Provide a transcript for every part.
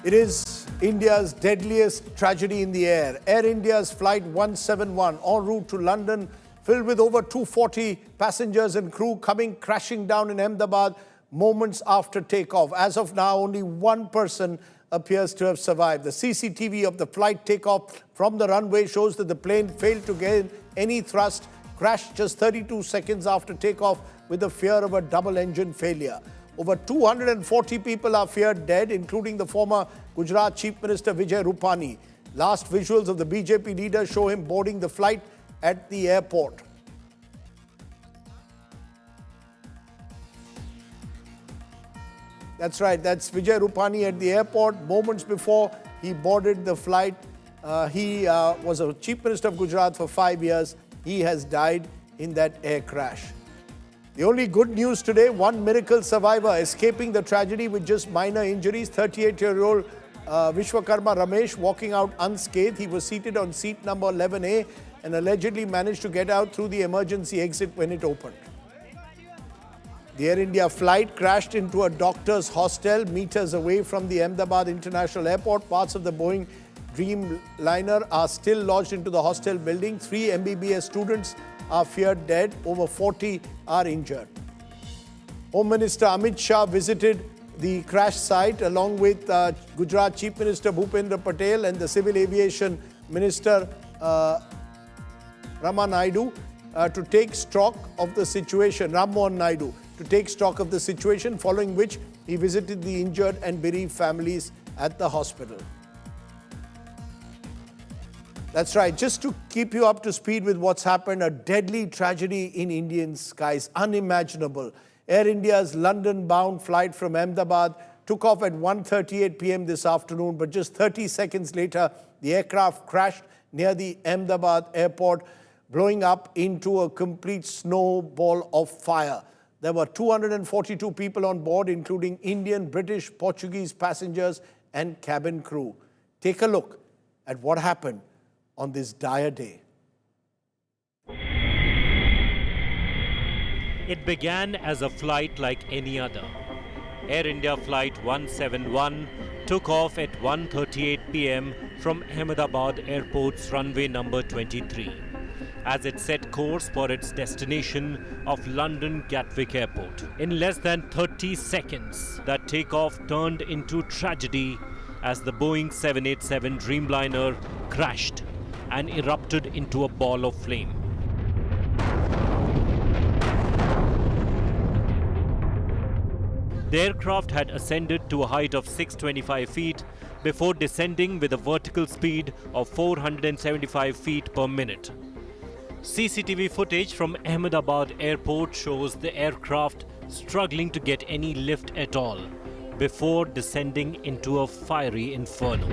It is India's deadliest tragedy in the air. Air India's flight 171 en route to London, filled with over 240 passengers and crew, coming crashing down in Ahmedabad moments after takeoff. As of now, only one person appears to have survived. The CCTV of the flight takeoff from the runway shows that the plane failed to gain any thrust, crashed just 32 seconds after takeoff with the fear of a double-engine failure. Over 240 people are feared dead, including the former Gujarat Chief Minister Vijay Rupani. Last visuals of the BJP leader show him boarding the flight at the airport. That's right, that's Vijay Rupani at the airport moments before he boarded the flight. He was a Chief Minister of Gujarat for 5 years. He has died in that air crash. The only good news today, one miracle survivor escaping the tragedy with just minor injuries. 38-year-old Vishwakarma Ramesh walking out unscathed. He was seated on seat number 11A and allegedly managed to get out through the emergency exit when it opened. The Air India flight crashed into a doctor's hostel meters away from the Ahmedabad International Airport. Parts of the Boeing Dreamliner are still lodged into the hostel building. 3 MBBS students are feared dead. Over 40 are injured. Home Minister Amit Shah visited the crash site along with Gujarat Chief Minister Bhupendra Patel and the Civil Aviation Minister Naidu to take stock of the situation. Mohan Naidu to take stock of the situation, following which he visited the injured and bereaved families at the hospital. That's right. Just to keep you up to speed with what's happened, a deadly tragedy in Indian skies, unimaginable. Air India's London-bound flight from Ahmedabad took off at 1:38 p.m. this afternoon, but just 30 seconds later, the aircraft crashed near the Ahmedabad airport, blowing up into a complete snowball of fire. There were 242 people on board, including Indian, British, Portuguese passengers and cabin crew. Take a look at what happened on this dire day. It began as a flight like any other. Air India Flight 171 took off at 1:38 p.m. from Ahmedabad Airport's runway number 23 as it set course for its destination of London Gatwick Airport. In less than 30 seconds, that takeoff turned into tragedy as the Boeing 787 Dreamliner crashed and erupted into a ball of flame. The aircraft had ascended to a height of 625 feet before descending with a vertical speed of 475 feet per minute. CCTV footage from Ahmedabad Airport shows the aircraft struggling to get any lift at all before descending into a fiery inferno.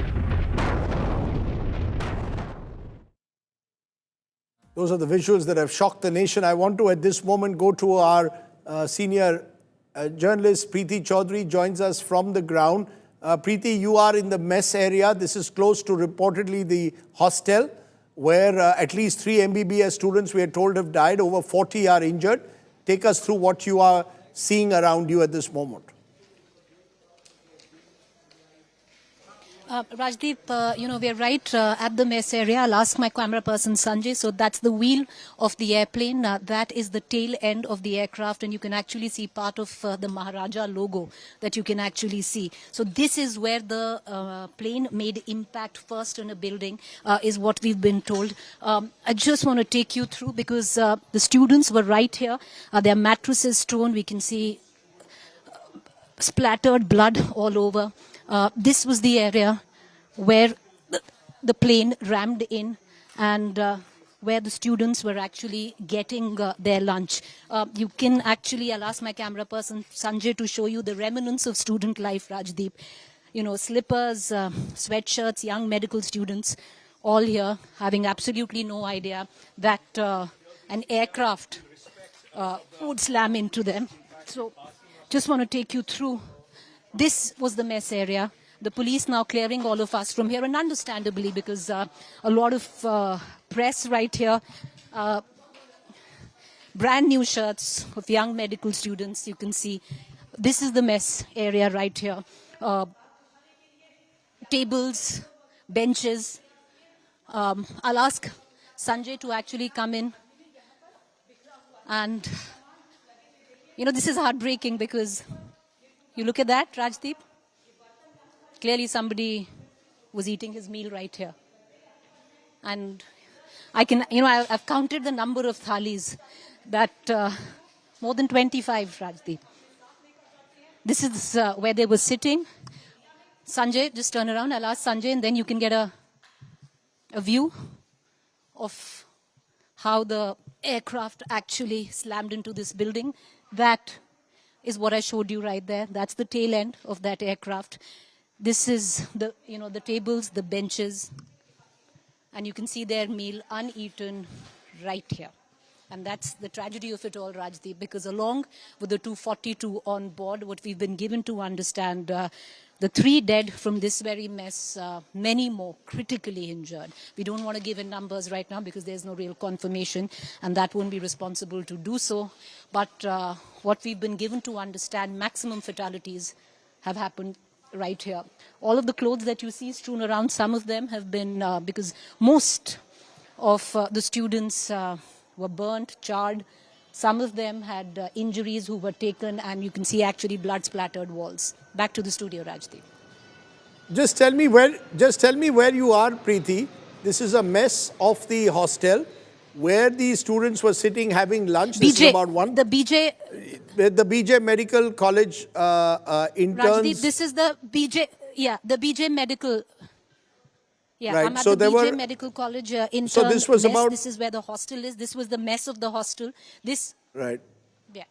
Those are the visuals that have shocked the nation. I want to, at this moment, go to our senior journalist, Preeti Chaudhary, joins us from the ground. Preeti, you are in the mess area. This is close to reportedly the hostel, where at least 3 MBBS students, we are told, have died. Over 40 are injured. Take us through what you are seeing around you at this moment. Rajdeep, we're right at the mess area. I'll ask my camera person Sanjay. So that's the wheel of the airplane. That is the tail end of the aircraft, and you can actually see part of the Maharaja logo that you can actually see. So this is where the plane made impact first on a building, is what we've been told. I just want to take you through because the students were right here. Their mattresses torn. We can see splattered blood all over. This was the area where the plane rammed in and where the students were actually getting their lunch. You can actually, I'll ask my camera person Sanjay to show you the remnants of student life, Rajdeep. Slippers, sweatshirts, young medical students, all here having absolutely no idea that an aircraft would slam into them. So just want to take you through. This was the mess area. The police now clearing all of us from here, and understandably because a lot of press right here. Brand new shirts of young medical students, you can see. This is the mess area right here. tables, benches. I'll ask Sanjay to actually come in. And, this is heartbreaking because you look at that, Rajdeep. Clearly somebody was eating his meal right here. And I've counted the number of thalis that more than 25, Rajdeep. This is where they were sitting. Sanjay, just turn around. I'll ask Sanjay, and then you can get a view of how the aircraft actually slammed into this building. That is what I showed you right there. That's the tail end of that aircraft. This is the tables, the benches, and you can see their meal uneaten right here. And that's the tragedy of it all, Rajdeep, because along with the 242 on board, what we've been given to understand, the 3 dead from this very mess, many more critically injured. We don't want to give in numbers right now because there's no real confirmation, and that won't be responsible to do so. But what we've been given to understand, maximum fatalities have happened right here. All of the clothes that you see strewn around, some of them have been, because most of the students were burnt, charred. Some of them had injuries who were taken, and you can see actually blood-splattered walls. Back to the studio, Rajdeep. Just tell me where you are, Preeti. This is a mess of the hostel where the students were sitting having lunch. This is about one. The BJ. The BJ Medical College interns. Rajdeep, this is the BJ. Yeah, the BJ Medical. Yeah, right. I'm at So the there BJ Medical College intern. So this was mess. This is where the hostel is. This was the mess of the hostel. This. Right. Yeah.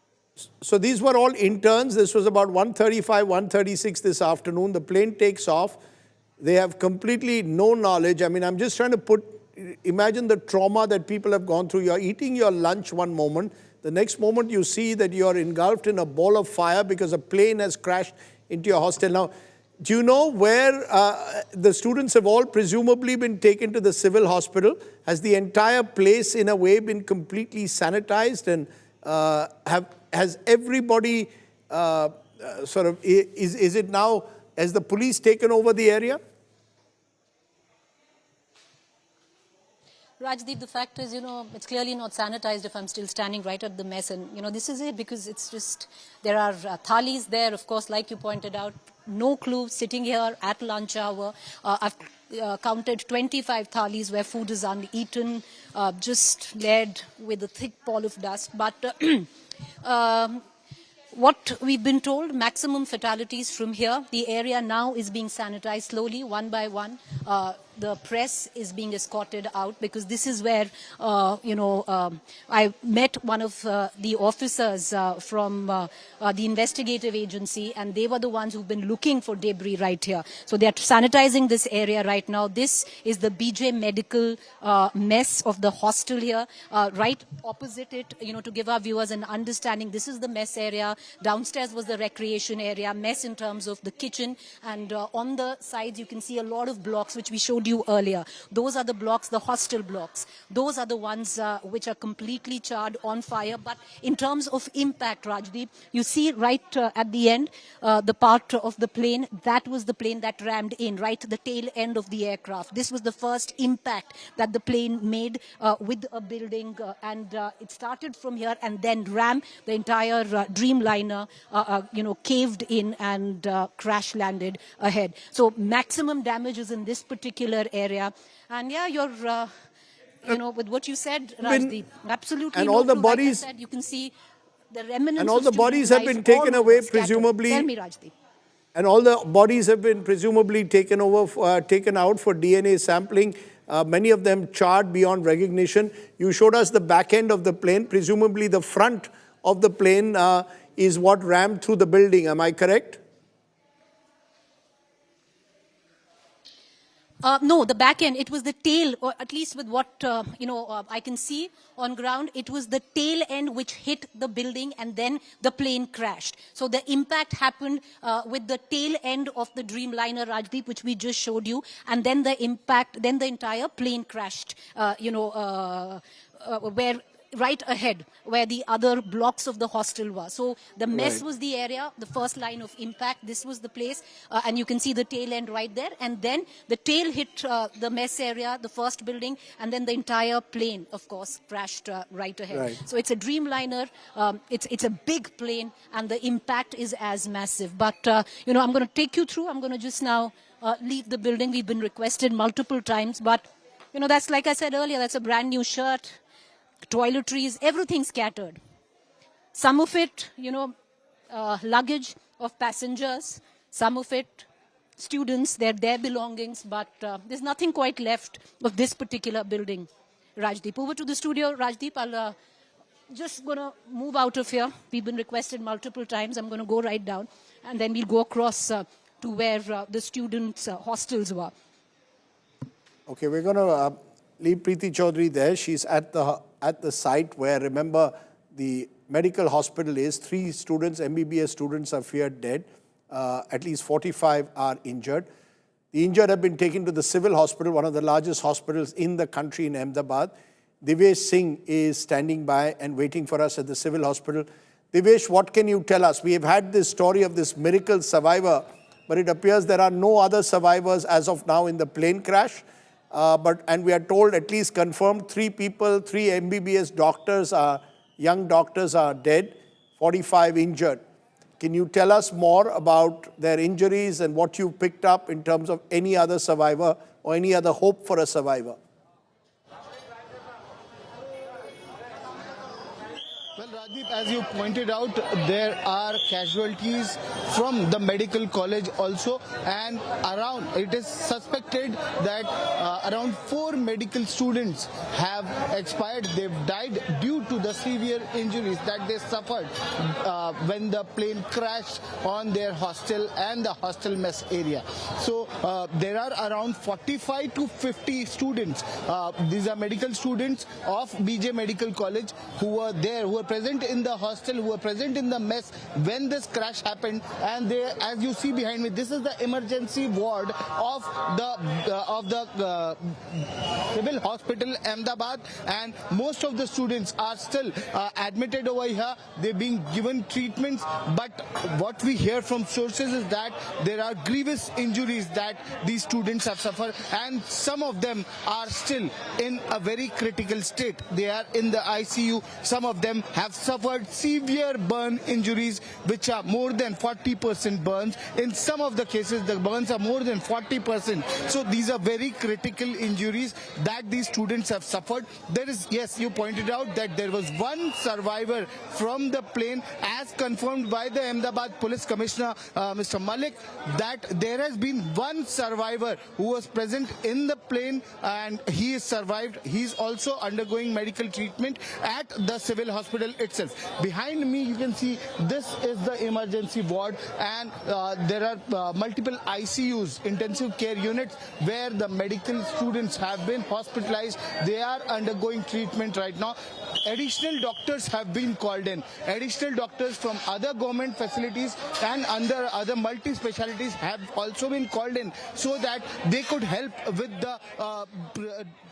So these were all interns. This was about 1:35, 1:36 this afternoon. The plane takes off. They have completely no knowledge. I mean, I'm just trying to imagine the trauma that people have gone through. You're eating your lunch one moment. The next moment you see that you're engulfed in a ball of fire because a plane has crashed into your hostel. Now, do you know where the students have all presumably been taken to the civil hospital? Has the entire place in a way been completely sanitized, and has everybody is it now, has the police taken over the area? Rajdeep, the fact is, it's clearly not sanitized if I'm still standing right at the mess. And, this is it because it's just, there are thalis there, of course, like you pointed out. No clue, sitting here at lunch hour. I've counted 25 thalis where food is uneaten, just laid with a thick pall of dust. But what we've been told, maximum fatalities from here. The area now is being sanitized slowly, one by one. The press is being escorted out because this is where, I met one of the officers from the investigative agency, and they were the ones who've been looking for debris right here. So they're sanitizing this area right now. This is the BJ Medical mess of the hostel here. Right opposite it, to give our viewers an understanding, this is the mess area. Downstairs was the recreation area, mess in terms of the kitchen. And on the sides, you can see a lot of blocks, which we showed you earlier. Those are the blocks, the hostel blocks. Those are the ones which are completely charred on fire. But in terms of impact, Rajdeep, you see right at the end, the part of the plane, that was the plane that rammed in, right to the tail end of the aircraft. This was the first impact that the plane made with a building, and it started from here and then rammed the entire Dreamliner, caved in and crash landed ahead. So maximum damages in this particular area. And yeah, you're, with what you said, Rajdeep, absolutely. And all the bodies, like I said, you can see the remnants. And all the bodies have been taken away, presumably. Tell me, Rajdeep. And all the bodies have been presumably taken out for DNA sampling. Many of them charred beyond recognition. You showed us the back end of the plane. Presumably the front of the plane is what rammed through the building. Am I correct? No, the back end, it was the tail, or at least with what, I can see on ground, it was the tail end which hit the building and then the plane crashed. So the impact happened with the tail end of the Dreamliner, Rajdeep, which we just showed you, and then the impact, then the entire plane crashed, where right ahead where the other blocks of the hostel were. So the mess Right. was the area, the first line of impact. This was the place, and you can see the tail end right there. And then the tail hit the mess area, the first building, and then the entire plane, of course, crashed right ahead. Right. So it's a Dreamliner. It's a big plane, and the impact is as massive. But I'm going to take you through. I'm going to just now leave the building. We've been requested multiple times, but that's, like I said earlier, that's a brand new shirt, toiletries, everything scattered. Some of it, luggage of passengers. Some of it, students, their belongings. But there's nothing quite left of this particular building. Rajdeep, over to the studio. Rajdeep, I'll just going to move out of here. We've been requested multiple times. I'm going to go right down. And then we'll go across to where the students' hostels were. Okay, we're going to leave Preeti Chaudhary there. She's at the site where, remember, the medical hospital is. 3 students, MBBS students, are feared dead. At least 45 are injured. The injured have been taken to the civil hospital, one of the largest hospitals in the country in Ahmedabad. Divesh Singh is standing by and waiting for us at the civil hospital. Divesh, what can you tell us? We have had this story of this miracle survivor, but it appears there are no other survivors as of now in the plane crash. And we are told, at least confirmed, 3 people, 3 MBBS doctors, young doctors are dead, 45 injured. Can you tell us more about their injuries and what you picked up in terms of any other survivor or any other hope for a survivor? Well, Rajdeep, as you pointed out, there are casualties from the medical college also, and it is suspected that around 4 medical students have expired. They've died due to the severe injuries that they suffered when the plane crashed on their hostel and the hostel mess area. So there are around 45 to 50 students. These are medical students of Vijay Medical College who were there, who were present in the hostel, who were present in the mess when this crash happened. And they, as you see behind me, this is the emergency ward of the civil hospital Ahmedabad, and most of the students are still admitted over here. They're being given treatments, but what we hear from sources is that there are grievous injuries that these students have suffered, and some of them are still in a very critical state. They are in the ICU. Some of them have suffered severe burn injuries, which are more than 40% burns. In some of the cases, the burns are more than 40%. So these are very critical injuries that these students have suffered. There is, yes, you pointed out that there was one survivor from the plane, as confirmed by the Ahmedabad Police Commissioner, Mr. Malik, that there has been one survivor who was present in the plane and he is survived. He is also undergoing medical treatment at the civil hospital itself. Behind me, you can see this is the emergency ward, and there are multiple ICUs, intensive care units, where the medical students have been hospitalized. They are undergoing treatment right now. Additional doctors have been called in. Additional doctors from other government facilities and under other multi-specialties have also been called in so that they could help with the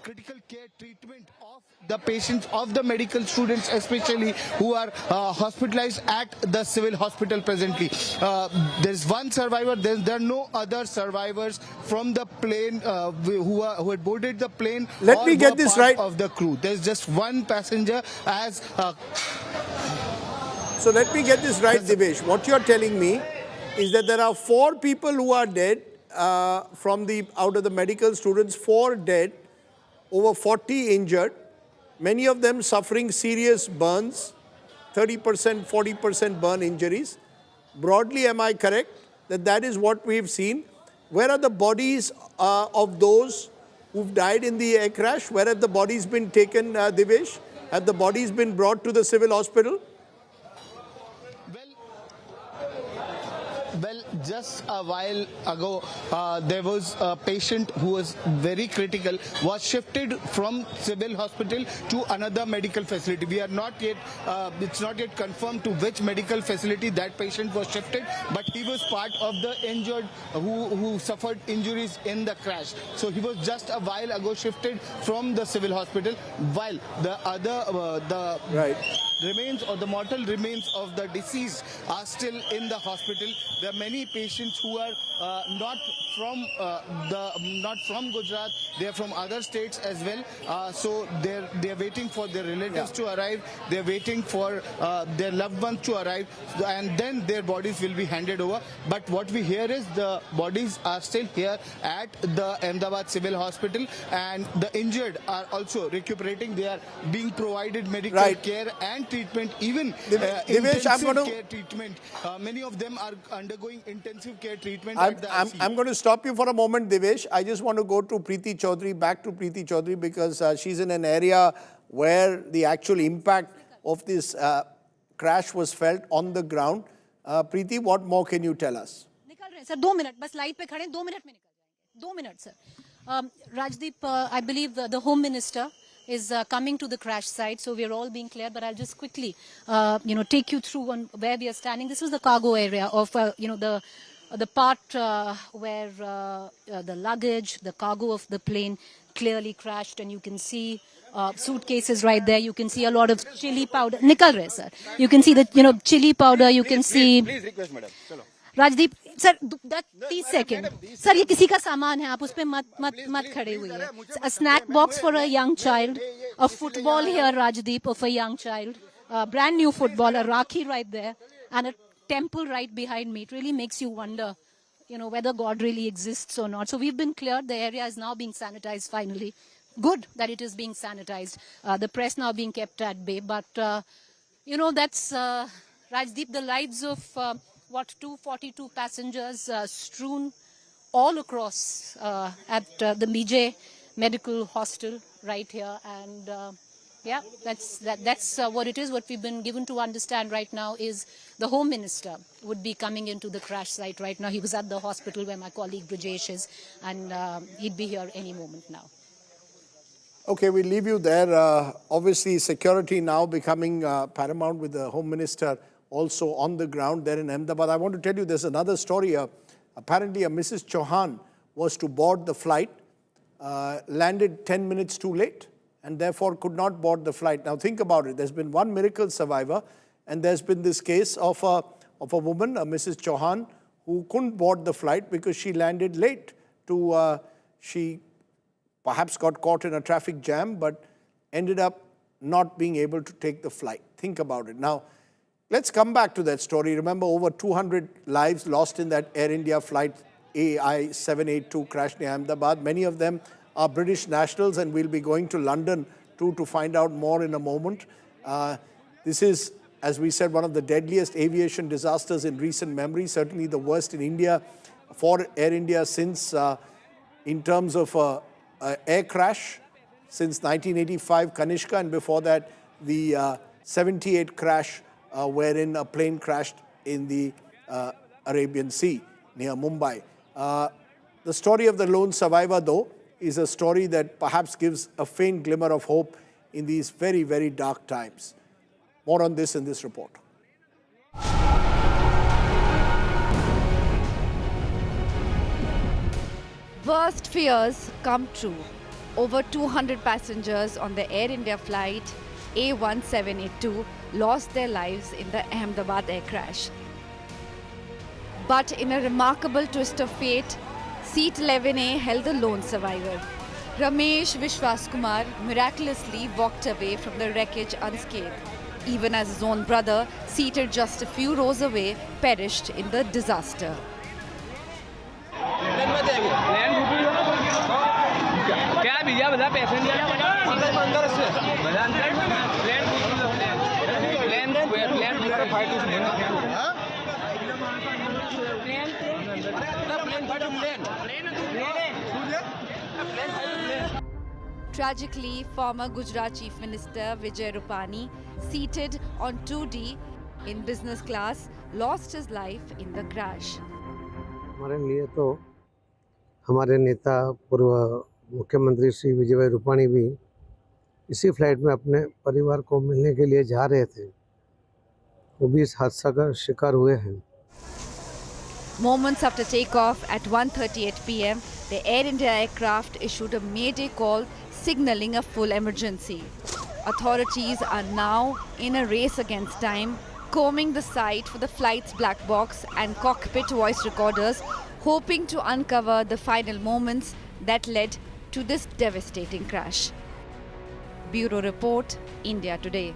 critical care treatment of the patients, of the medical students especially, who are hospitalized at the civil hospital presently. There is one survivor. There are no other survivors from the plane who had boarded the plane. Let me get this right. Of the crew. There's just one passenger as... So let me get this right, Divesh. What you're telling me is that there are 4 people who are dead out of the medical students, 4 dead, over 40 injured, many of them suffering serious burns, 30%, 40% burn injuries. Broadly, am I correct that is what we've seen? Where are the bodies of those who've died in the air crash? Where have the bodies been taken, Divesh? Have the bodies been brought to the civil hospital? Well, just a while ago, there was a patient who was very critical, was shifted from civil hospital to another medical facility. We are not yet, it's not yet confirmed to which medical facility that patient was shifted, but he was part of the injured who suffered injuries in the crash. So he was just a while ago shifted from the civil hospital, while the other, remains or the mortal remains of the deceased are still in the hospital. There are many patients who are not from Gujarat. They are from other states as well. So they're waiting for their relatives to arrive. They're waiting for their loved ones to arrive, and then their bodies will be handed over. But what we hear is the bodies are still here at the Ahmedabad Civil Hospital, and the injured are also recuperating. They are being provided medical care and treatment, even intensive care treatment. Many of them are undergoing intensive care treatment at the ICU. I'm going to stop you for a moment, Devesh. I just want to go to Preeti Chaudhary, back to Preeti Chaudhary, because she's in an area where the actual impact of this crash was felt on the ground. Preeti, what more can you tell us? निकल रहे हैं sir 2 minute बस light पे खड़े 2 minute में निकल जाएंगे 2 minute sir Rajdeep, I believe the Home Minister is coming to the crash site, so we're all being cleared, but I'll just quickly take you through on where we are standing. This is the cargo area of the part where the luggage, the cargo of the plane clearly crashed, and you can see suitcases right there. You can see a lot of chili powder. Nikal rahe, sir. You can see the chili powder. You can see. Please request, madam. Chalo. Rajdeep, sir, 30 seconds. Sir, ये किसी का सामान है. आप उस पे मत खड़े हुए. A snack box for a young child. A football here, Rajdeep, of a young child. A brand new football, a Rakhi right there, and a temple right behind me. It really makes you wonder, whether God really exists or not. So we've been cleared. The area is now being sanitized finally. Good that it is being sanitized. The press now being kept at bay. But, that's, Rajdeep, the lives of, 242 passengers strewn all across at the Vijay medical hostel right here. And, that's what it is. What we've been given to understand right now is the Home Minister would be coming into the crash site right now. He was at the hospital where my colleague Vijay is, and he'd be here any moment now. Okay, we'll leave you there. Obviously, security now becoming paramount with the Home Minister also on the ground there in Ahmedabad. I want to tell you there's another story. Apparently, a Mrs. Chauhan was to board the flight, landed 10 minutes too late, and therefore could not board the flight. Now think about it. There's been one miracle survivor, and there's been this case of a woman, Mrs. Chauhan, who couldn't board the flight because she landed late. She perhaps got caught in a traffic jam, but ended up not being able to take the flight. Think about it. Now, let's come back to that story. Remember, over 200 lives lost in that Air India flight AI 782 crash near Ahmedabad. Many of them are British nationals, and we'll be going to London too to find out more in a moment. This is, as we said, one of the deadliest aviation disasters in recent memory, certainly the worst in India for Air India since, in terms of air crash, since 1985, Kanishka, and before that, the 78 crash wherein a plane crashed in the Arabian Sea near Mumbai. The story of the lone survivor, though, is a story that perhaps gives a faint glimmer of hope in these very, very dark times. More on this in this report. Worst fears come true. Over 200 passengers on the Air India flight A1782 lost their lives in the Ahmedabad air crash. But in a remarkable twist of fate, Seat 11A held the lone survivor. Ramesh Vishwas Kumar miraculously walked away from the wreckage unscathed, even as his own brother, seated just a few rows away, perished in the disaster. Tragically, former Gujarat Chief Minister Vijay Rupani, seated on 2D in business class, lost his life in the crash. हमारे लिए तो हमारे नेता पूर्व मुख्यमंत्री श्री विजय रूपाणी भी इसी flight में अपने परिवार को मिलने के लिए जा रहे थे, वो भी इस हादसा का शिकार हुए हैं। Moments after takeoff at 1:38 p.m., the Air India aircraft issued a mayday call signaling a full emergency. Authorities are now in a race against time, combing the site for the flight's black box and cockpit voice recorders, hoping to uncover the final moments that led to this devastating crash. Bureau Report, India Today.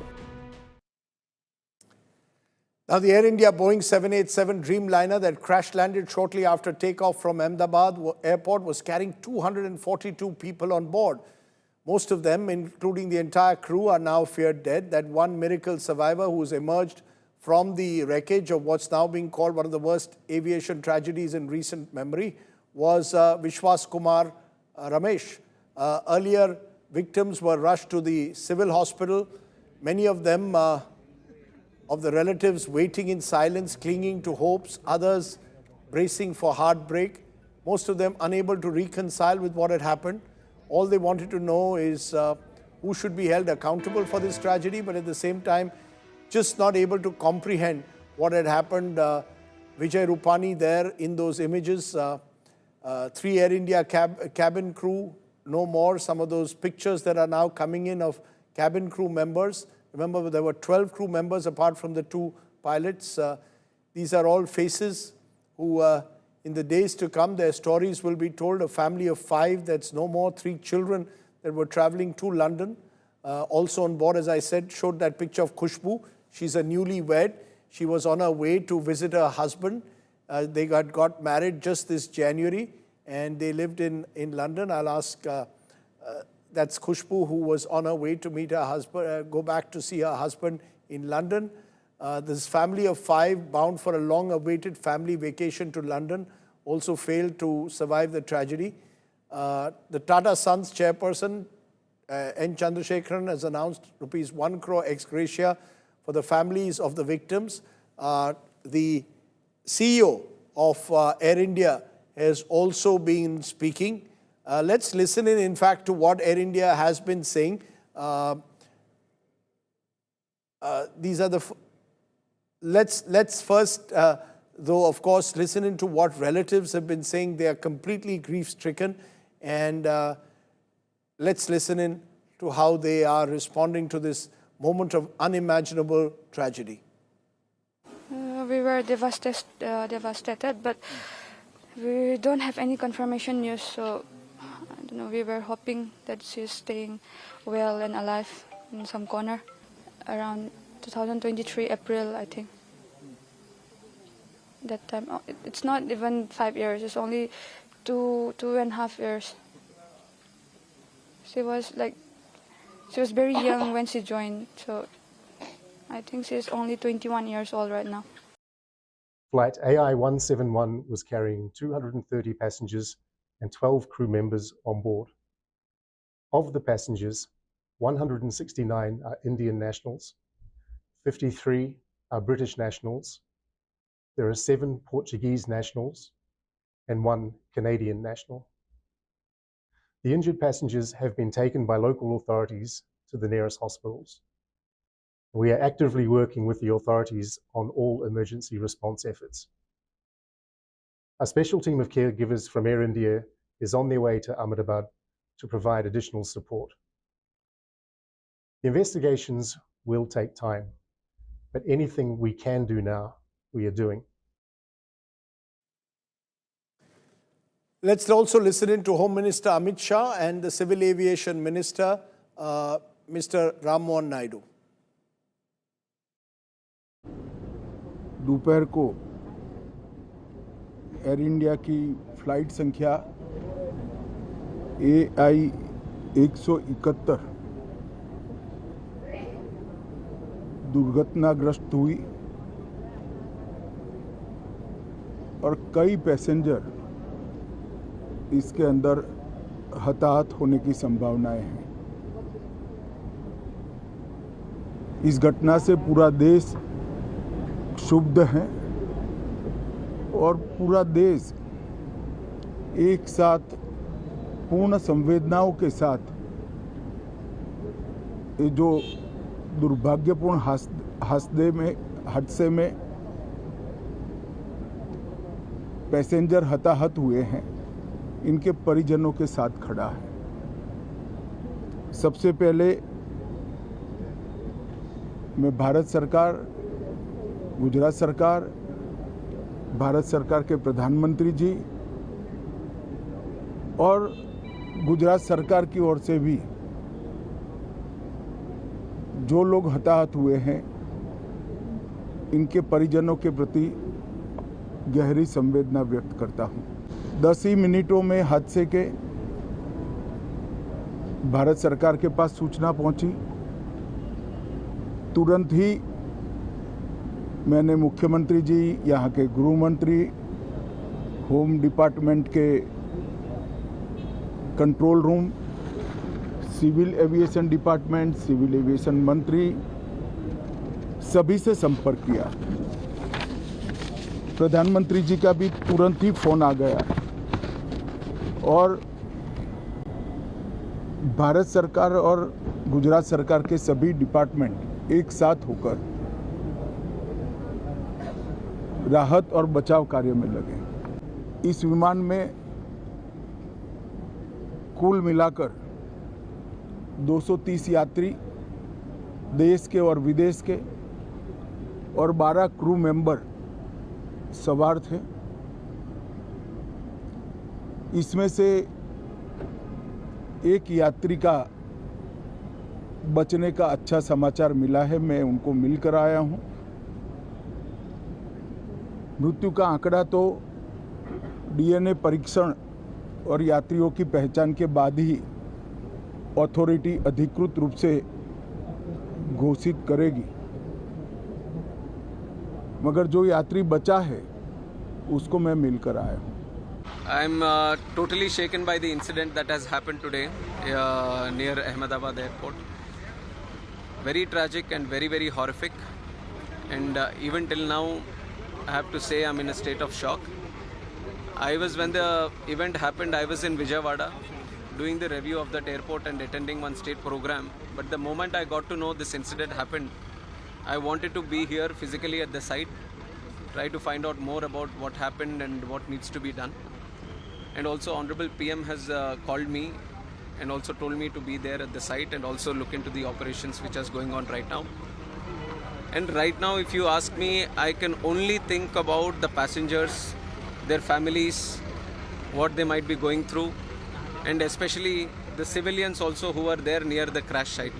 Now, the Air India Boeing 787 Dreamliner that crash-landed shortly after takeoff from Ahmedabad airport was carrying 242 people on board. Most of them, including the entire crew, are now feared dead. That one miracle survivor who's emerged from the wreckage of what's now being called one of the worst aviation tragedies in recent memory was Vishwas Kumar Ramesh. Earlier, victims were rushed to the civil hospital. Many of them of the relatives waiting in silence, clinging to hopes, others bracing for heartbreak, most of them unable to reconcile with what had happened. All they wanted to know is who should be held accountable for this tragedy, but at the same time, just not able to comprehend what had happened. Vijay Rupani there in those images, 3 Air India cabin crew, no more. Some of those pictures that are now coming in of cabin crew members. Remember, there were 12 crew members apart from the 2 pilots. These are all faces who, in the days to come, their stories will be told. A family of 5, that's no more, 3 children that were traveling to London. Also on board, as I said, showed that picture of Khushbu. She's a newlywed. She was on her way to visit her husband. They got married just this January, and they lived in London. I'll ask... that's Khushbu, who was on her way to meet her husband, go back to see her husband in London. This family of 5 bound for a long-awaited family vacation to London also failed to survive the tragedy. The Tata Sons chairperson, N. Chandrasekharan, has announced ₹1 crore ex gratia for the families of the victims. The CEO of Air India has also been speaking. Let's listen in fact, to what Air India has been saying. These are the... Let's first, though, of course, listen into what relatives have been saying. They are completely grief-stricken. And let's listen in to how they are responding to this moment of unimaginable tragedy. We were devastated, but we don't have any confirmation news, so I don't know, we were hoping that she's staying well and alive in some corner around 2023 April, I think. That time, it's not even 5 years, it's only 2.5 years. She was very young when she joined, so I think she's only 21 years old right now. Flight AI 171 was carrying 230 passengers and 12 crew members on board. Of the passengers, 169 are Indian nationals, 53 are British nationals, there are 7 Portuguese nationals, and 1 Canadian national. The injured passengers have been taken by local authorities to the nearest hospitals. We are actively working with the authorities on all emergency response efforts. A special team of caregivers from Air India is on their way to Ahmedabad to provide additional support. The investigations will take time, but anything we can do now, we are doing. Let's also listen in to Home Minister Amit Shah and the Civil Aviation Minister, Mr. Ram Mohan Naidu. दोपहर को air India की flight संख्या AI 171 दुर्घटनाग्रस्त हुई और कई passenger इसके अंदर हताहत होने की संभावनाएं हैं। इस घटना से पूरा देश क्षुब्ध है और पूरा देश एक साथ पूर्ण संवेदनाओं के साथ ये जो दुर्भाग्यपूर्ण हादसे में पैसेंजर हताहत हुए हैं, इनके परिजनों के साथ खड़ा है। सबसे पहले मैं भारत सरकार, गुजरात सरकार, भारत सरकार के प्रधानमंत्री जी और गुजरात सरकार की ओर से भी जो लोग हताहत हुए हैं, इनके परिजनों के प्रति गहरी संवेदना व्यक्त करता हूं। 10 ही मिनटों में हादसे के भारत सरकार के पास सूचना पहुंची। तुरंत ही मैंने मुख्यमंत्री जी, यहाँ के गृह मंत्री, होम डिपार्टमेंट के control room, civil aviation department, civil aviation मंत्री, सभी से संपर्क किया। प्रधानमंत्री जी का भी तुरंत ही फोन आ गया और भारत सरकार और गुजरात सरकार के सभी डिपार्टमेंट एक साथ होकर राहत और बचाव कार्य में लगे। इस विमान में कुल मिलाकर 230 यात्री देश के और विदेश के और 12 क्रू मेंबर सवार थे। इसमें से एक यात्री का बचने का अच्छा समाचार मिला है, मैं उनको मिलकर आया हूं। मृत्यु का आंकड़ा तो डीएनए परीक्षण और यात्रियों की पहचान के बाद ही अथॉरिटी अधिकृत रूप से घोषित करेगी, मगर जो यात्री बचा है उसको मैं मिलकर आया हूँ। I'm totally shaken by the incident that has happened today near Ahmedabad airport. Very tragic and very, very horrific. And even till now, I have to say I'm in a state of shock. When the event happened, I was in Vijay doing the review of that airport and attending one state program. But the moment I got to know this incident happened, I wanted to be here physically at the site, try to find out more about what happened and what needs to be done. And also Honorable PM has called me and also told me to be there at the site and also look into the operations which is going on right now. And right now, if you ask me, I can only think about the passengers, their families, what they might be going through, and especially the civilians also who are there near the crash site.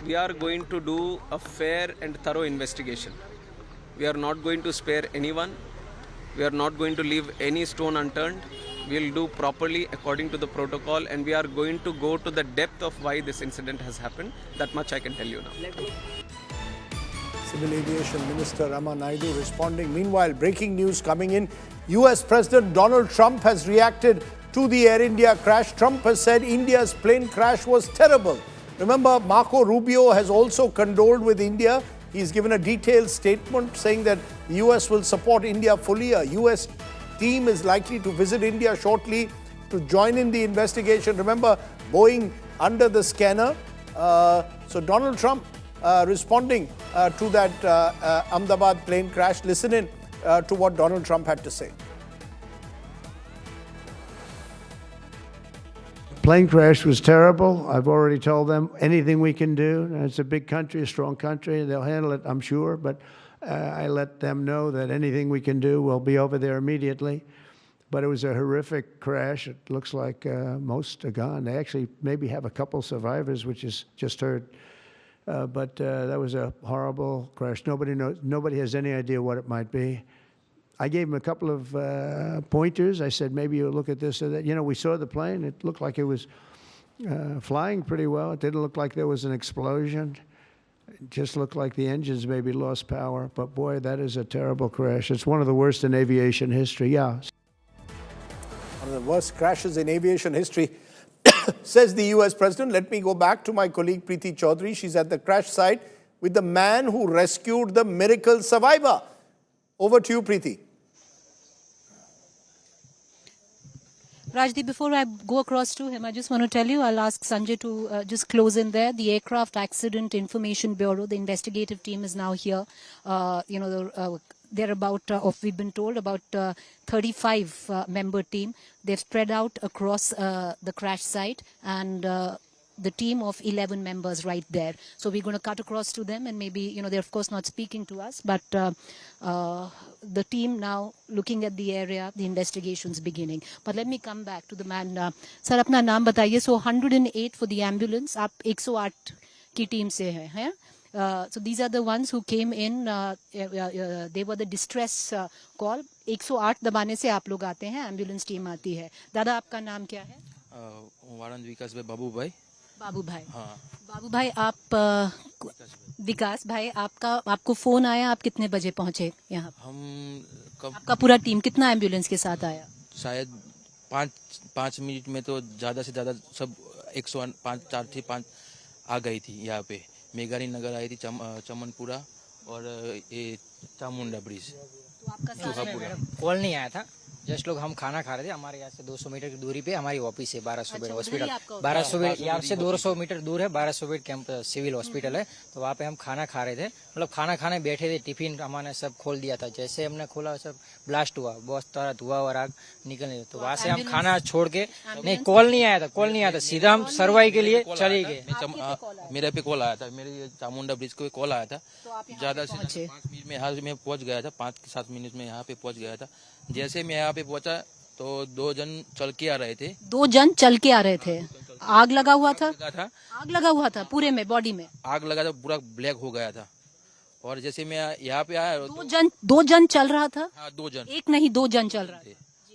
We are going to do a fair and thorough investigation. We are not going to spare anyone. We are not going to leave any stone unturned. We will do properly according to the protocol, and we are going to go to the depth of why this incident has happened. That much I can tell you now. Civil Aviation Minister Rama Naidu responding. Meanwhile, breaking news coming in. US President Donald Trump has reacted to the Air India crash. Trump has said India's plane crash was terrible. Remember, Marco Rubio has also condoled with India. He's given a detailed statement saying that the US will support India fully. A US team is likely to visit India shortly to join in the investigation. Remember, Boeing under the scanner. So Donald Trump responding to that Ahmedabad plane crash. Listen in to what Donald Trump had to say. Plane crash was terrible. I've already told them anything we can do. It's a big country, a strong country. They'll handle it, I'm sure. But I let them know that anything we can do, we'll be over there immediately. But it was a horrific crash. It looks like most are gone. They actually maybe have a couple survivors, which is just heard. But that was a horrible crash. Nobody knows. Nobody has any idea what it might be. I gave him a couple of pointers. I said, maybe you look at this or that. You know, we saw the plane. It looked like it was flying pretty well. It didn't look like there was an explosion. It just looked like the engines maybe lost power. But boy, that is a terrible crash. It's one of the worst in aviation history, yeah. One of the worst crashes in aviation history, says the US President. Let me go back to my colleague Preeti Chaudhary. She's at the crash site with the man who rescued the miracle survivor. Over to you, Preeti. Rajdeep, before I go across to him, I just want to tell you, I'll ask Sanjay to just close in there. The Aircraft Accident Information Bureau, the investigative team is now here. They're about, we've been told, about 35 member team. They've spread out across the crash site, and the team of 11 members right there. So we're going to cut across to them, and maybe, they're of course not speaking to us, but the team now looking at the area, the investigation's beginning. But let me come back to the man. Sir, अपना नाम बताइए. So 108 for the ambulance. आप 108 की team से हैं? So these are the ones who came in. They were the distress call. 108 दबाने से आप लोग आते हैं, एम्बुलेंस टीम आती है. दादा, आपका नाम क्या है? वारंद विकास भाई, बाबू भाई. बाबू भाई. हाँ. बाबू भाई, आप विकास भाई, आपको फोन आया, आप कितने बजे पहुंचे यहाँ? आपका पूरा टीम कितना एम्बुलेंस के साथ आया? शायद 5 मिनट में तो ज्यादा से ज्यादा सब 105 आ गई थी यहाँ पे. मेघानी नगर आई थी, चमनपुरा और ये चामुंडा ब्रिज. तो आपका कॉल नहीं आया था. जस्ट लोग हम खाना खा रहे थे. हमारे यहाँ से 200 मीटर की दूरी पे हमारी ऑफिस है, 1200 बेड हॉस्पिटल. 1200 बेड यहाँ से 200 मीटर दूर है, 1200 बेड कैंप सिविल हॉस्पिटल है. तो वहाँ पे हम खाना खा रहे थे. मतलब खाना खाने बैठे थे, टिफिन हमारे सब खोल दिया था. जैसे हमने खोला सब ब्लास्ट हुआ, बहुत सारा धुआं और आग निकलने. तो वहाँ से हम खाना छोड़ के, नहीं कॉल नहीं आया था, सीधा हम सर्वाई के लिए चले गए. मेरे पे कॉल आया था, मेरे चामुंडा ब्रिज को कॉल आया था. ज्यादा से 5 मिनट में यहाँ में पहुंच गया था. 5-7 मिनट में यहाँ पे पहुंच गया था. जैसे मैं यहाँ पे पहुंचा तो 2 जन चल के आ रहे थे. 2 जन चल के आ रहे थे. आग लगा हुआ था? आग लगा हुआ था पूरे में, बॉडी में आग लगा था, पूरा ब्लैक हो गया था. और जैसे मैं यहाँ पे आया, 2 जन चल रहा था. हाँ, 2 जन, एक नहीं 2 जन चल रहा था.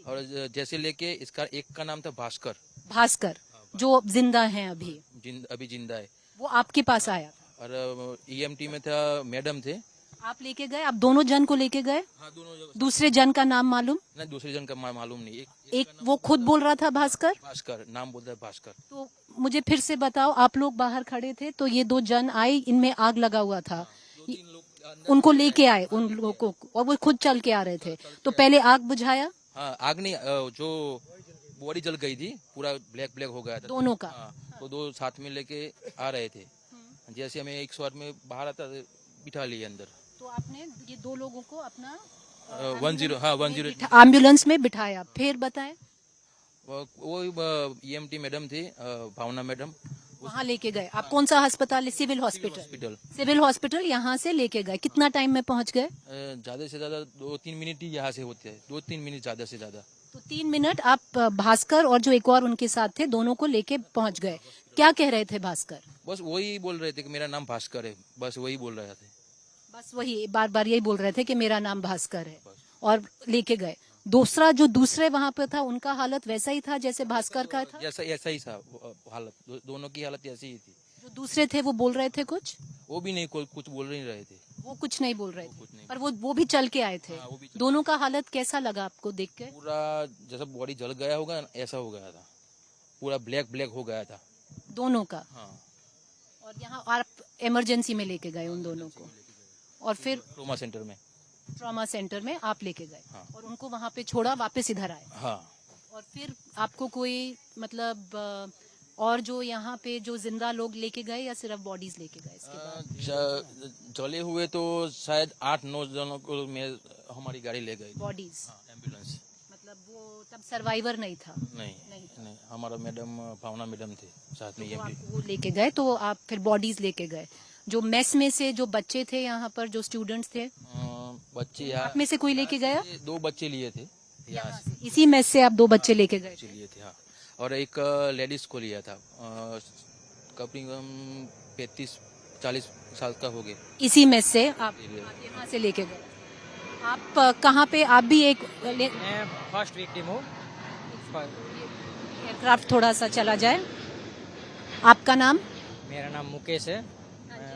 और जैसे लेके इसका एक का नाम था भास्कर, जो जिंदा है अभी जिंदा है. वो आपके पास आया. और EMT में था, मैडम थे. आप लेके गए? आप दोनों जन को लेके गए? हाँ, दोनों. दूसरे जन का नाम मालूम? नहीं, दूसरे जन का मालूम नहीं. एक वो खुद बोल रहा था भास्कर नाम बोलता है, भास्कर. तो मुझे फिर से बताओ, आप लोग बाहर खड़े थे तो ये 2 जन आए, इनमें आग लगा हुआ था, उनको लेके आए उन लोगों को, और वो खुद चल के आ रहे थे. तो पहले आग बुझाया? हाँ, आग नहीं, जो बॉडी जल गई थी, पूरा ब्लैक हो गया था दोनों का. तो 2 साथ में लेके आ रहे थे. जैसे हमें 108 में बाहर आता बिठा लिए अंदर. तो आपने ये 2 लोगों को अपना 10 एम्बुलेंस में बिठाया. फिर बताएं. वो EMT मैडम थी, भावना मैडम. वहाँ लेके गए. आप कौन सा अस्पताल? सिविल हॉस्पिटल यहाँ से लेके गए. कितना टाइम में पहुँच गए? ज्यादा से ज्यादा 2-3 मिनट ही यहाँ से होते हैं. 2-3 मिनट ज्यादा से ज्यादा. तो 3 मिनट आप भास्कर और जो एक और उनके साथ थे, दोनों को लेके पहुँच गए. क्या कह रहे थे भास्कर? बस वही बोल रहे थे कि मेरा नाम भास्कर है. बस वही बोल रहे थे. बस वही बार बार यही बोल रहे थे कि मेरा नाम भास्कर है, और लेके गए. दूसरे वहाँ पे था, उनका हालत वैसा ही था जैसे भास्कर का था? ऐसा ही था हालत. दोनों की हालत ऐसी ही थी. जो दूसरे थे वो बोल रहे थे कुछ? वो भी नहीं, कुछ बोल नहीं रहे थे. वो कुछ नहीं बोल रहे थे, पर वो भी चल के आए थे. दोनों का हालत कैसा लगा आपको देख के? पूरा जैसा बॉडी जल गया होगा, ऐसा हो गया था. पूरा ब्लैक हो गया था दोनों का. हाँ. और यहाँ आप इमरजेंसी में लेके गए उन दोनों को, और फिर ट्रॉमा सेंटर में आप लेके गए. हाँ. और उनको वहाँ पे छोड़ा, वापस इधर आए. हाँ. और फिर आपको कोई मतलब और जो यहाँ पे जो जिंदा लोग लेके गए, या सिर्फ बॉडीज लेके गए? इसके बाद जले हुए तो शायद 8-9 जनों को हमारी गाड़ी ले गई. Bodies, ambulance. मतलब वो तब सर्वाइवर नहीं था? नहीं, हमारा मैडम, भावना मैडम थे साथ में. वो लेके गए. तो आप फिर बॉडीज लेके गए. जो मेस में से जो बच्चे थे यहाँ पर, जो स्टूडेंट्स थे, बच्चे आप में से कोई लेके गया? 2 बच्चे लिए थे यहाँ से. इसी मेस से आप 2 बच्चे लेके गए? लिए थे. हाँ. और एक लेडीज को लिया था, करीबन 35-40 साल का हो गए. इसी मेस से आप यहाँ से लेके गए. आप कहाँ पे? आप भी एक मैं फर्स्ट विक्टिम हूँ. एयरक्राफ्ट थोड़ा सा चला जाए. आपका नाम? मेरा नाम मुकेश है.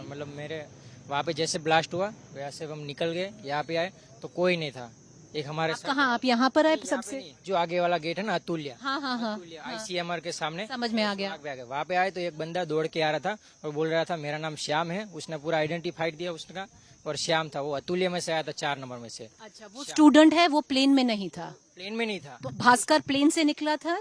मतलब मेरे वहाँ पे जैसे ब्लास्ट हुआ वैसे हम निकल गए. यहाँ पे आए तो कोई नहीं था. एक हमारे कहाँ? आप यहाँ पर आए सबसे? जो आगे वाला गेट है ना, अतुल्य. हाँ. ICMR के सामने. समझ में आ गया. वहाँ पे आए तो एक बंदा दौड़ के आ रहा था और बोल रहा था मेरा नाम श्याम है. उसने पूरा आइडेंटिफाइड दिया उसका. और श्याम था, वो अतुल्य में से आया था 4 नंबर में से। अच्छा, वो स्टूडेंट है, वो प्लेन में नहीं था? प्लेन में नहीं था। तो भास्कर प्लेन से निकला था?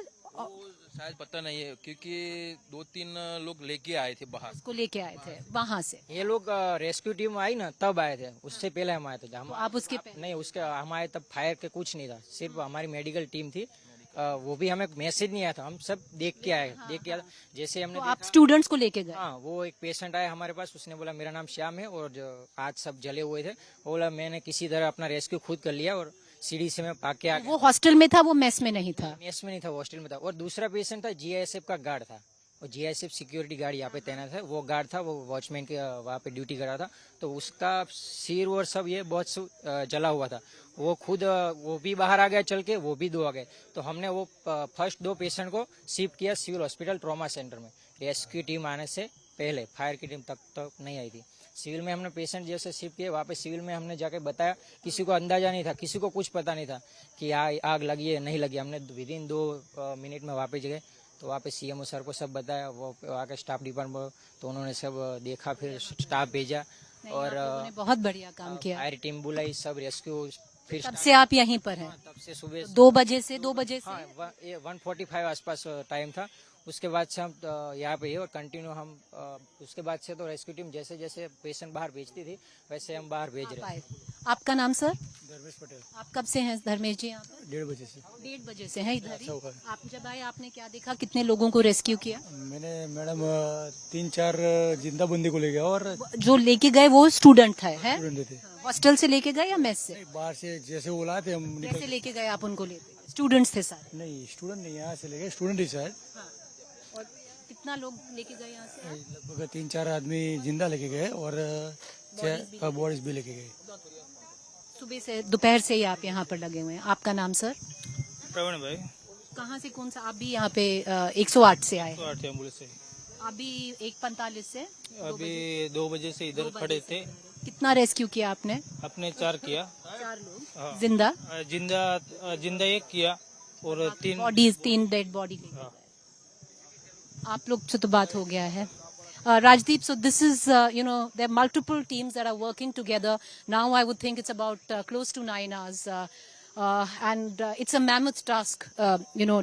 शायद पता नहीं है, क्योंकि 2-3 लोग लेके आए थे बाहर। उसको लेके आए थे वहां से? ये लोग रेस्क्यू टीम आई ना तब आए थे, उससे पहले हम आए थे। तो आप उसके नहीं, उसके हम आए तब फायर के कुछ नहीं था, सिर्फ हमारी मेडिकल टीम थी। वो भी हमें मैसेज नहीं आया था, हम सब देख के आए। जैसे हमने तो आप स्टूडेंट्स को लेके गए? हाँ, वो एक पेशेंट आया हमारे पास, उसने बोला मेरा नाम श्याम है और आज सब जले हुए थे। वो बोला मैंने किसी तरह अपना रेस्क्यू खुद कर लिया और सीढ़ी से मैं पाके आ गया। वो हॉस्टल में था, वो मेस में नहीं था? मेस में नहीं था, हॉस्टल में था। और दूसरा पेशेंट था, जीआईएसएफ का गार्ड था, और जीआईएसएफ सिक्योरिटी गार्ड यहाँ पे तैनात है। वो गार्ड था, वो वॉचमैन के वहाँ पे ड्यूटी कर रहा था। तो उसका सिर और सब ये बहुत जला हुआ था। वो खुद वो भी बाहर आ गया चल के, वो भी 2 आ गए। तो हमने वो फर्स्ट 2 पेशेंट को शिफ्ट किया सिविल हॉस्पिटल ट्रॉमा सेंटर में, रेस्क्यू टीम आने से पहले। फायर की टीम तक नहीं आई थी। सिविल में हमने पेशेंट जैसे शिफ्ट किए, वहाँ पे सिविल में हमने जाके बताया, किसी को अंदाजा नहीं था, किसी को कुछ पता नहीं था कि आग लगी है नहीं लगी। हमने विदिन 2 मिनट में वहाँ पे गए, तो वहाँ पे सीएमओ सर को सब बताया, वो वहाँ के स्टाफ डिपार्टमेंट, तो उन्होंने सब देखा, फिर स्टाफ भेजा और बहुत बढ़िया काम किया। फायर टीम बुलाई, सब रेस्क्यू। फिर तब से आप यहीं पर हैं? तब से सुबह 2 बजे से 1:45 आसपास टाइम था। उसके बाद से हम यहाँ पे ही और कंटिन्यू हम उसके बाद से तो रेस्क्यू टीम जैसे जैसे पेशेंट बाहर भेजती थी वैसे हम बाहर भेज रहे हैं। आपका नाम सर? धर्मेश पटेल। आप कब से हैं धर्मेश जी यहाँ पर? 1:30 बजे से। 1:30 बजे से हैं इधर ही? अच्छा, आप जब आए आपने क्या देखा, कितने लोगों को रेस्क्यू किया? मैंने मैडम 3-4 जिंदा बंदी को ले गया। और जो लेके गए वो स्टूडेंट थे? स्टूडेंट थे। हॉस्टल से लेके गए या मेस से? बाहर से जैसे वो लाए थे हम। कैसे लेके गए आप उनको? लेते स्टूडेंट्स थे सारे? नहीं, स्टूडेंट नहीं, यहाँ से ले गए, स्टूडेंट ही शायद। और कितना लोग लेके गए यहाँ से? लगभग 3-4 आदमी जिंदा लेके गए और 6 बॉडीज भी लेके गए। सुबह से दोपहर से ही आप यहाँ पर लगे हुए हैं। आपका नाम सर? प्रवीण भाई। कहाँ से, कौन सा? आप भी यहाँ पे 108 से आए? 108 एम्बुलेंस से। अभी 1:45 से? अभी 2 बजे से इधर खड़े थे। कितना रेस्क्यू किया आपने? अपने 4 किया। 4 लोग? हाँ। जिंदा? जिंदा 1 किया और 3 बॉडीज, 3 डेड बॉडी। आप लोग से तो बात हो गया है। Rajdeep, so this is, there are multiple teams that are working together. Now I would think it's about close to 9 hours. And it's a mammoth task,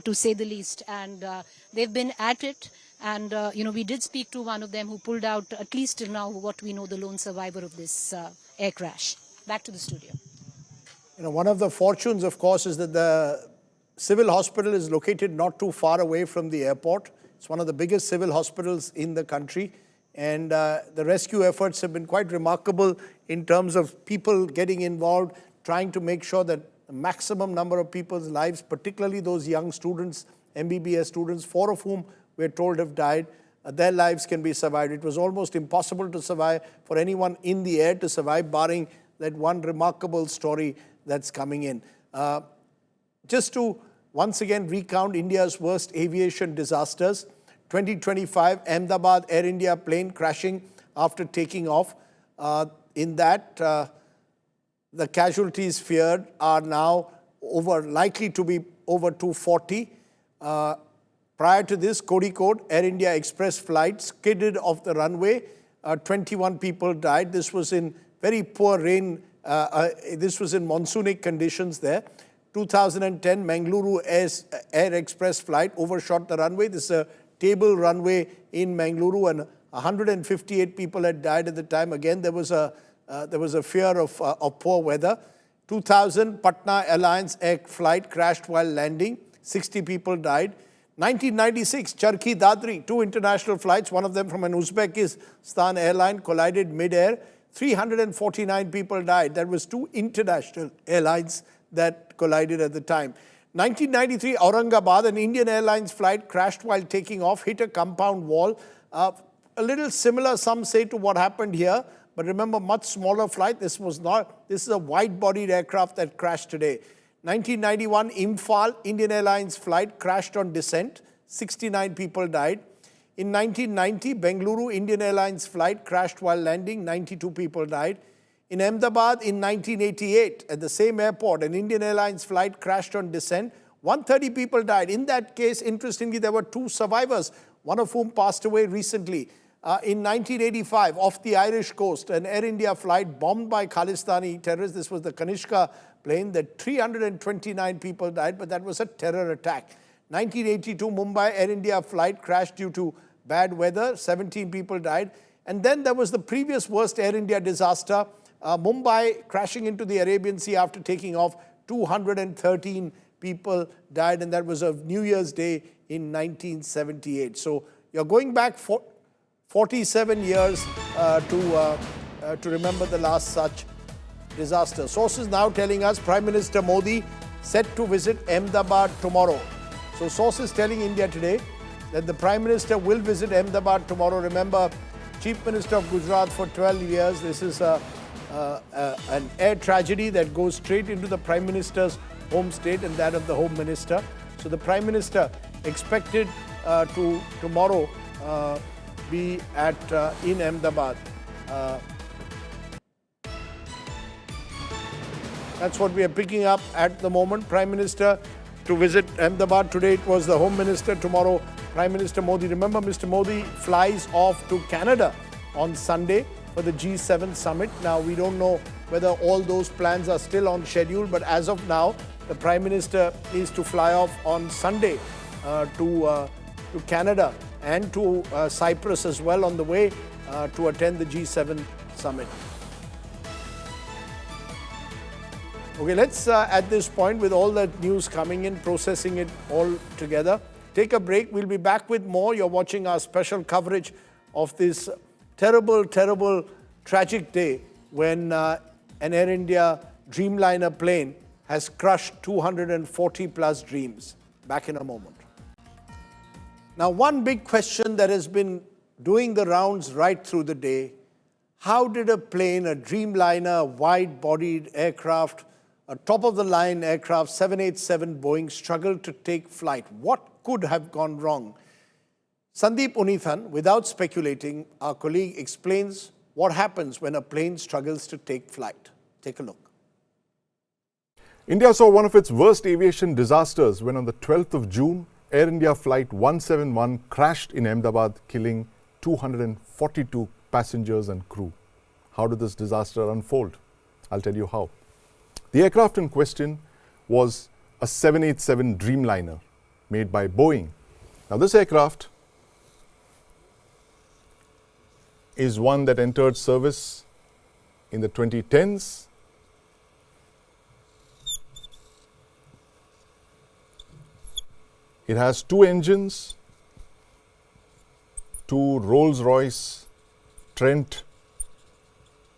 to say the least. And they've been at it. And, we did speak to one of them who pulled out, at least till now, what we know, the lone survivor of this air crash. Back to the studio. One of the fortunes, of course, is that the civil hospital is located not too far away from the airport. It's one of the biggest civil hospitals in the country. And the rescue efforts have been quite remarkable in terms of people getting involved, trying to make sure that the maximum number of people's lives, particularly those young students, MBBS students, 4 of whom we're told have died, their lives can be survived. It was almost impossible to survive, for anyone in the air to survive, barring that one remarkable story that's coming in. Just to once again recount India's worst aviation disasters. 2025, Ahmedabad Air India plane crashing after taking off. In that, the casualties feared are now likely to be over 240. Prior to this, Kozhikode Air India Express flight skidded off the runway. 21 people died. This was in very poor rain. This was in monsoonic conditions there. 2010, Mangaluru Air Express flight overshot the runway. This is a table runway in Mangaluru, and 158 people had died at the time. Again, there was a fear of poor weather. 2000, Patna Airlines Air flight crashed while landing. 60 people died. 1996, Charkhi Dadri, 2 international flights, one of them from an Uzbekistan airline, collided mid-air. 349 people died. That was 2 international airlines that collided at the time. 1993, Aurangabad, an Indian Airlines flight crashed while taking off, hit a compound wall. A little similar, some say, to what happened here. But remember, much smaller flight. This is a wide-bodied aircraft that crashed today. 1991, Imphal, Indian Airlines flight crashed on descent. 69 people died. In 1990, Bengaluru, Indian Airlines flight crashed while landing. 92 people died. In Ahmedabad in 1988, at the same airport, an Indian Airlines flight crashed on descent. 130 people died. In that case, interestingly, there were 2 survivors, one of whom passed away recently. In 1985, off the Irish coast, an Air India flight bombed by Khalistani terrorists. This was the Kanishka plane. That 329 people died, but that was a terror attack. 1982, Mumbai Air India flight crashed due to bad weather. 17 people died. And then there was the previous worst Air India disaster, Mumbai crashing into the Arabian Sea after taking off. 213 people died, and that was of New Year's Day in 1978. So you're going back 47 years to remember the last such disaster. Sources now telling us Prime Minister Modi set to visit Ahmedabad tomorrow. So sources telling India Today that the Prime Minister will visit Ahmedabad tomorrow. Remember, Chief Minister of Gujarat for 12 years. This is an air tragedy that goes straight into the Prime Minister's home state and that of the Home Minister. So the Prime Minister expected to tomorrow be in Ahmedabad. That's what we are picking up at the moment. Prime Minister to visit Ahmedabad. Today it was the Home Minister. Tomorrow, Prime Minister Modi. Remember, Mr. Modi flies off to Canada on Sunday for the G7 summit. Now, we don't know whether all those plans are still on schedule, but as of now, the Prime Minister is to fly off on Sunday to Canada and to Cyprus as well on the way to attend the G7 summit. Okay, let's at this point, with all that news coming in, processing it all together, take a break. We'll be back with more. You're watching our special coverage of this terrible, terrible, tragic day when an Air India Dreamliner plane has crushed 240 plus dreams. Back in a moment. Now, one big question that has been doing the rounds right through the day: how did a plane, a Dreamliner, wide-bodied aircraft, a top-of-the-line aircraft, 787 Boeing, struggle to take flight? What could have gone wrong? Sandeep Unithan, without speculating, our colleague explains what happens when a plane struggles to take flight. Take a look. India saw one of its worst aviation disasters when on the 12th of June, Air India Flight 171 crashed in Ahmedabad, killing 242 passengers and crew. How did this disaster unfold? I'll tell you how. The aircraft in question was a 787 Dreamliner made by Boeing. Now, this aircraft is one that entered service in the 2010s. It has two engines, two Rolls-Royce Trent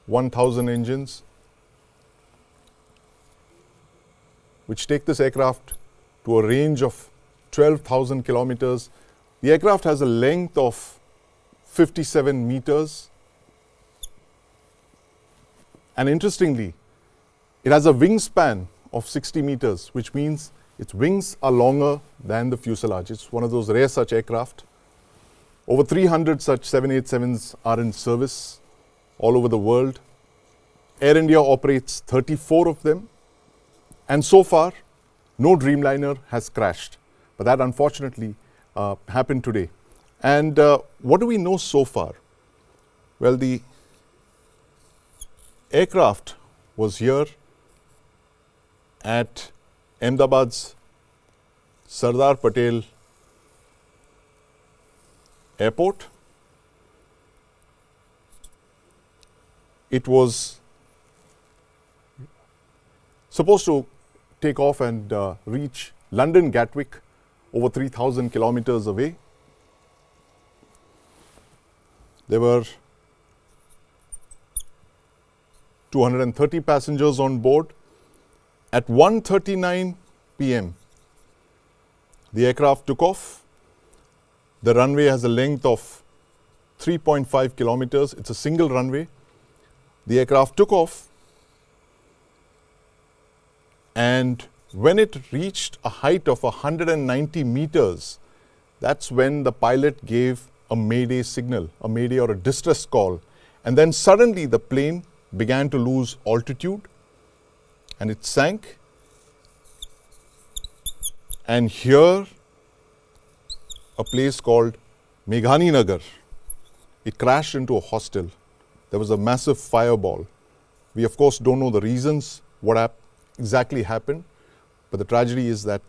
1000 engines, which take this aircraft to a range of 12,000 kilometers. The aircraft has a length of 57 meters. And interestingly, it has a wingspan of 60 meters, which means its wings are longer than the fuselage. It's one of those rare such aircraft. Over 300 such 787s are in service all over the world. Air India operates 34 of them. And so far, no Dreamliner has crashed. But that unfortunately happened today. And what do we know so far? Well, the aircraft was here at Ahmedabad's Sardar Patel Airport. It was supposed to take off and reach London Gatwick, over 3,000 kilometers away. There were 230 passengers on board. At 1:39 p.m., the aircraft took off. The runway has a length of 3.5 kilometers. It's a single runway. The aircraft took off, and when it reached a height of 190 meters, that's when the pilot gave a mayday signal, a mayday or a distress call. And then suddenly the plane began to lose altitude and it sank. And here, a place called Meghani Nagar It crashed into a hostel. There was a massive fireball. We of course don't know the reasons, what exactly happened, but the tragedy is that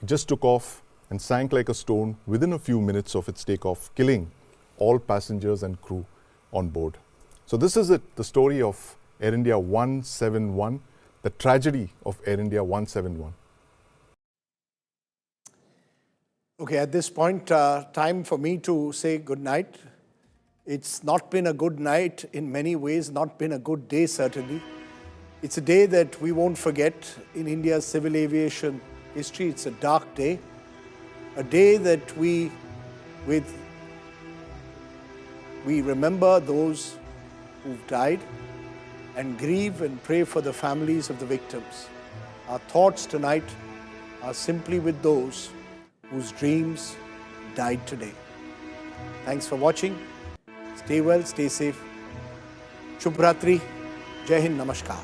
it just took off and sank like a stone within a few minutes of its takeoff, killing all passengers and crew on board. So this is it, the story of Air India 171, the tragedy of Air India 171. Okay, at this point, time for me to say good night. It's not been a good night in many ways, not been a good day certainly. It's a day that we won't forget in India's civil aviation history. It's a dark day, a day that we remember those who've died and grieve and pray for the families of the victims. Our thoughts tonight are simply with those whose dreams died today. Thanks for watching. Stay well, stay safe. Shubh Ratri. Jai Hind, Namaskar.